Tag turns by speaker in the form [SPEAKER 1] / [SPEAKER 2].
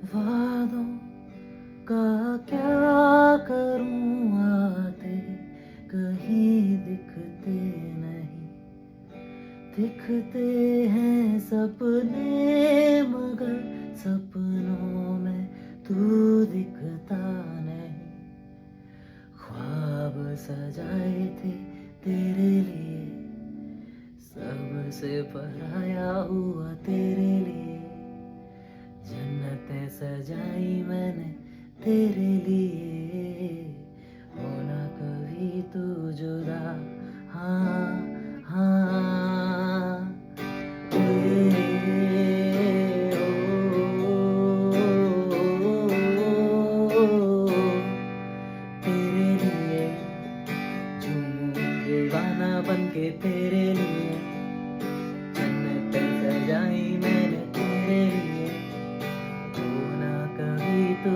[SPEAKER 1] वादों का क्या करूं, आते कहीं दिखते नहीं। दिखते हैं सपने मगर सपनों में तू दिखता नहीं। ख्वाब सजाए थे तेरे लिए, सबसे पराया हुआ तेरे लिए। जन्नतें सजाई मैंने तेरे लिए, होना कभी तू जुदा। हाँ हाँ तेरे लिए झूमूंगे गाना बन के तेरे लिए। जन्नतें सजाई मैंने तेरे लिए, होना कभी तू